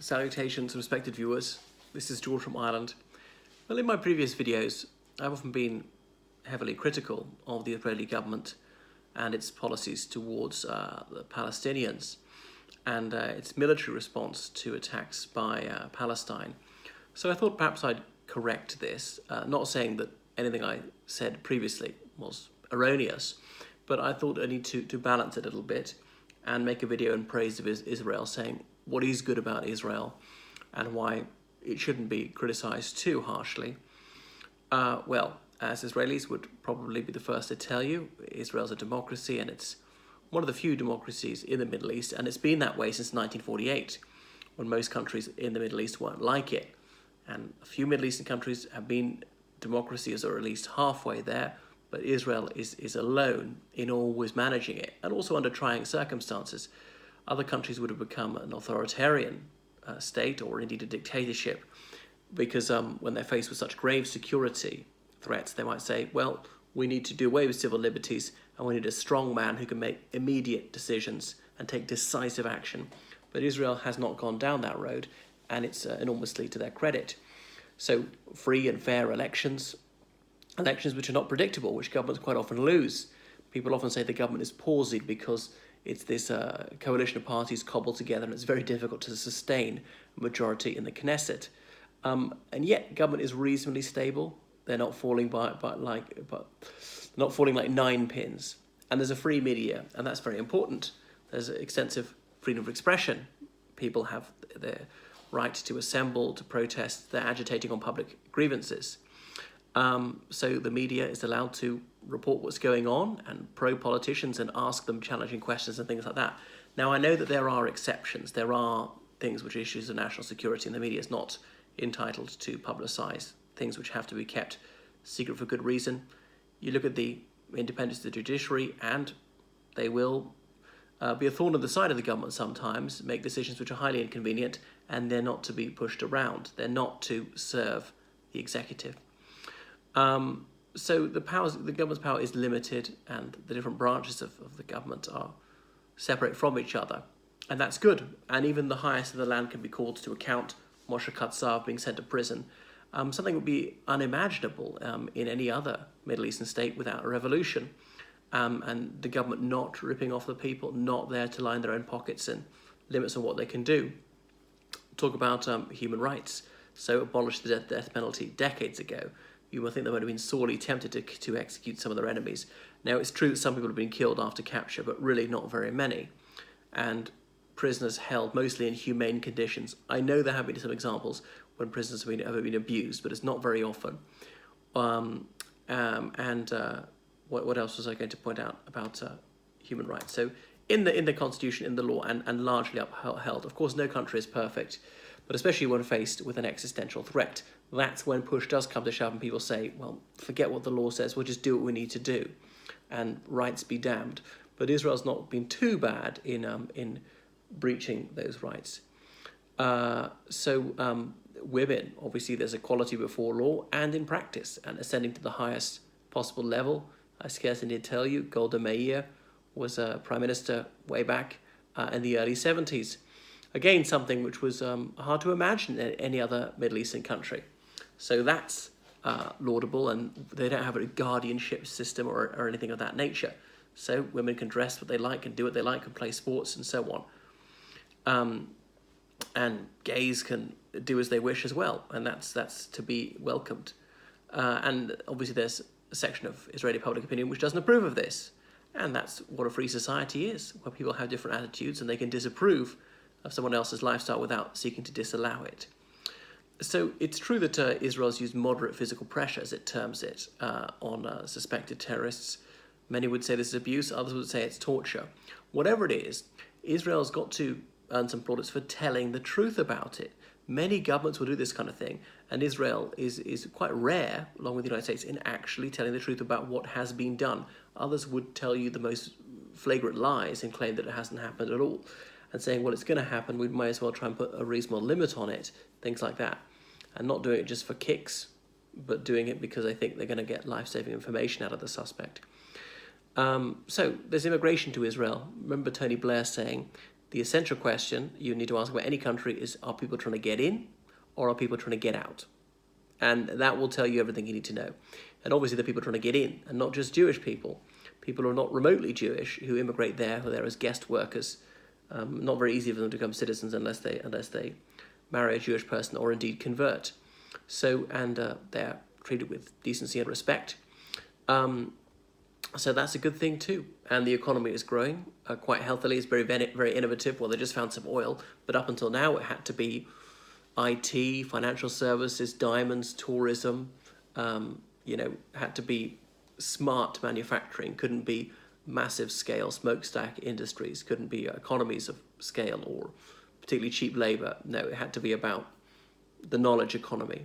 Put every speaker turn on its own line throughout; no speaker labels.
Salutations, respected viewers. This is George from Ireland. Well, in my previous videos, I've often been heavily critical of the Israeli government and its policies towards the Palestinians and its military response to attacks by Palestine. So I thought perhaps I'd correct this, not saying that anything I said previously was erroneous, but I thought I need to balance it a little bit and make a video in praise of Israel, saying what is good about Israel and why it shouldn't be criticized too harshly. Well, as Israelis would probably be the first to tell you, Israel's a democracy, and it's one of the few democracies in the Middle East, and it's been that way since 1948, when most countries in the Middle East weren't like it. And a few Middle Eastern countries have been democracies, or at least halfway there, but Israel is alone in always managing it, and also under trying circumstances. Other countries would have become an authoritarian state, or indeed a dictatorship, because when they're faced with such grave security threats, they might say, well, we need to do away with civil liberties, and we need a strong man who can make immediate decisions and take decisive action. But Israel has not gone down that road, and it's enormously to their credit. So free and fair elections which are not predictable, which governments quite often lose. People often say the government is palsied because it's this coalition of parties cobbled together, and it's very difficult to sustain a majority in the Knesset. And yet, government is reasonably stable. They're not falling not falling like nine pins. And there's a free media, and that's very important. There's extensive freedom of expression. People have their right to assemble, to protest. They're agitating on public grievances. So the media is allowed to report what's going on and probe politicians and ask them challenging questions and things like that. Now, I know that there are exceptions. There are things which are issues of national security, and the media is not entitled to publicise things which have to be kept secret for good reason. You look at the independence of the judiciary, and they will be a thorn in the side of the government sometimes, make decisions which are highly inconvenient, and they're not to be pushed around. They're not to serve the executive. So the government's power is limited, and the different branches of the government are separate from each other, and that's good. And even the highest of the land can be called to account. Moshe Katsav being sent to prison, something would be unimaginable in any other Middle Eastern state without a revolution, and the government not ripping off the people, not there to line their own pockets and limits on what they can do. Talk about human rights. So abolished the death penalty decades ago. You would think they would have been sorely tempted to execute some of their enemies. Now, it's true that some people have been killed after capture, but really not very many. And prisoners held mostly in humane conditions. I know there have been some examples when prisoners have been abused, but it's not very often. What else was I going to point out about human rights? So in the Constitution, in the law, and largely upheld. Of course, no country is perfect, but especially when faced with an existential threat, that's when push does come to shove and people say, well, forget what the law says, we'll just do what we need to do, and rights be damned. But Israel's not been too bad in breaching those rights. Women, obviously there's equality before law and in practice, and ascending to the highest possible level. I scarcely need to tell you, Golda Meir was a prime minister way back in the early 70s. Again, something which was hard to imagine in any other Middle Eastern country. So that's laudable, and they don't have a guardianship system or anything of that nature. So women can dress what they like and do what they like and play sports and so on. And gays can do as they wish as well, and that's to be welcomed. And obviously there's a section of Israeli public opinion which doesn't approve of this. And that's what a free society is, where people have different attitudes and they can disapprove of someone else's lifestyle without seeking to disallow it. So it's true that Israel's used moderate physical pressure, as it terms it, on suspected terrorists. Many would say this is abuse, others would say it's torture. Whatever it is, Israel's got to earn some plaudits for telling the truth about it. Many governments will do this kind of thing, and Israel is quite rare, along with the United States, in actually telling the truth about what has been done. Others would tell you the most flagrant lies and claim that it hasn't happened at all, and saying, well, it's going to happen, we might as well try and put a reasonable limit on it, things like that. And not doing it just for kicks, but doing it because they think they're going to get life-saving information out of the suspect. So there's immigration to Israel. Remember Tony Blair saying The essential question you need to ask about any country is, are people trying to get in or are people trying to get out? And that will tell you everything you need to know. And obviously the people trying to get in, and not just Jewish people. People who are not remotely Jewish who immigrate there, who are there as guest workers. Not very easy for them to become citizens unless they marry a Jewish person or indeed convert. So, and they're treated with decency and respect. So that's a good thing too. And the economy is growing quite healthily. It's very innovative. Well, they just found some oil, but up until now it had to be IT, financial services, diamonds, tourism, had to be smart manufacturing, couldn't be massive scale smokestack industries, couldn't be economies of scale or particularly cheap labor. No, it had to be about the knowledge economy.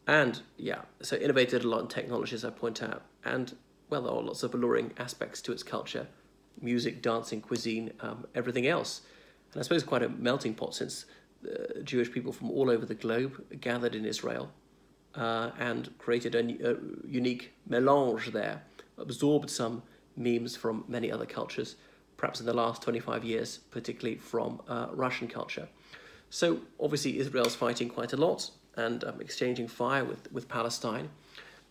And so innovated a lot in technology, as I point out. And well, there are lots of alluring aspects to its culture, music, dancing, cuisine, everything else. And I suppose quite a melting pot, since Jewish people from all over the globe gathered in Israel and created a unique melange there, absorbed some memes from many other cultures, perhaps in the last 25 years, particularly from Russian culture. So obviously Israel's fighting quite a lot and exchanging fire with Palestine.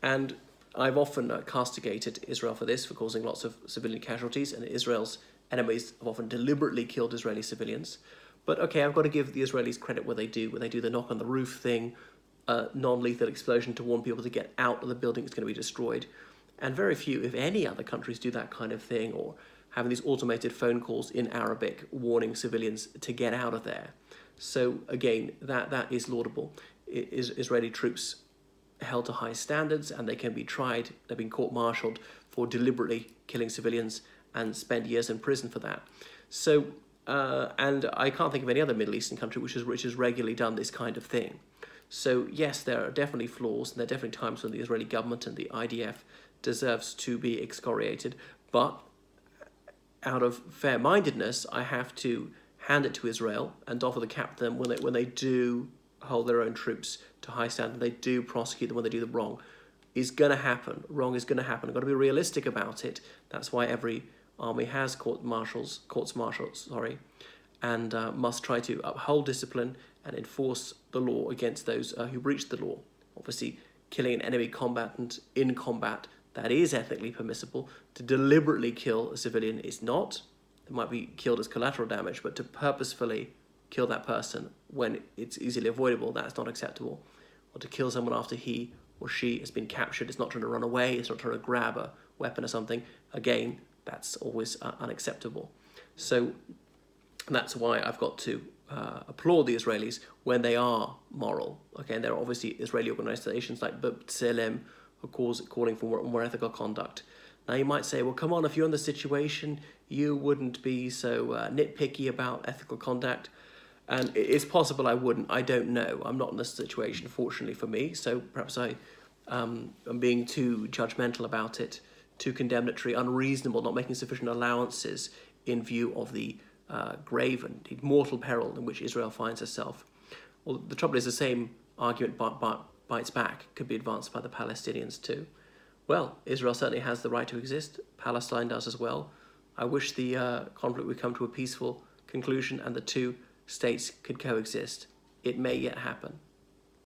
And I've often castigated Israel for this, for causing lots of civilian casualties, and Israel's enemies have often deliberately killed Israeli civilians. But okay, I've got to give the Israelis credit where they do the knock on the roof thing, non-lethal explosion to warn people to get out of the building that's going to be destroyed. And very few, if any, other countries do that kind of thing, or having these automated phone calls in Arabic warning civilians to get out of there. So again, that is laudable. Israeli troops held to high standards, and they can be tried. They've been court-martialed for deliberately killing civilians and spend years in prison for that. So, and I can't think of any other Middle Eastern country which has regularly done this kind of thing. So yes, there are definitely flaws, and there are definitely times when the Israeli government and the IDF deserves to be excoriated. But out of fair-mindedness, I have to hand it to Israel and offer the cap to them when they do hold their own troops to high standard, they do prosecute them when they do the wrong. Is going to happen. Wrong is going to happen. I've got to be realistic about it. That's why every army has courts martials, and must try to uphold discipline and enforce the law against those who breach the law. Obviously, killing an enemy combatant in combat, that is ethically permissible. To deliberately kill a civilian is not. It might be killed as collateral damage, but to purposefully kill that person when it's easily avoidable, that's not acceptable. Or to kill someone after he or she has been captured, it's not trying to run away, it's not trying to grab a weapon or something, again, that's always unacceptable. So that's why I've got to applaud the Israelis when they are moral. Okay, and there are obviously Israeli organizations like B'Tselem who are calling for more ethical conduct. Now you might say, well, come on, if you're in the situation, you wouldn't be so nitpicky about ethical conduct. And it's possible I wouldn't. I don't know. I'm not in this situation, fortunately for me. So perhaps I am being too judgmental about it, too condemnatory, unreasonable, not making sufficient allowances in view of the grave and mortal peril in which Israel finds herself. Well, the trouble is the same argument bites back, could be advanced by the Palestinians too. Well, Israel certainly has the right to exist. Palestine does as well. I wish the conflict would come to a peaceful conclusion and the two states could coexist. It may yet happen.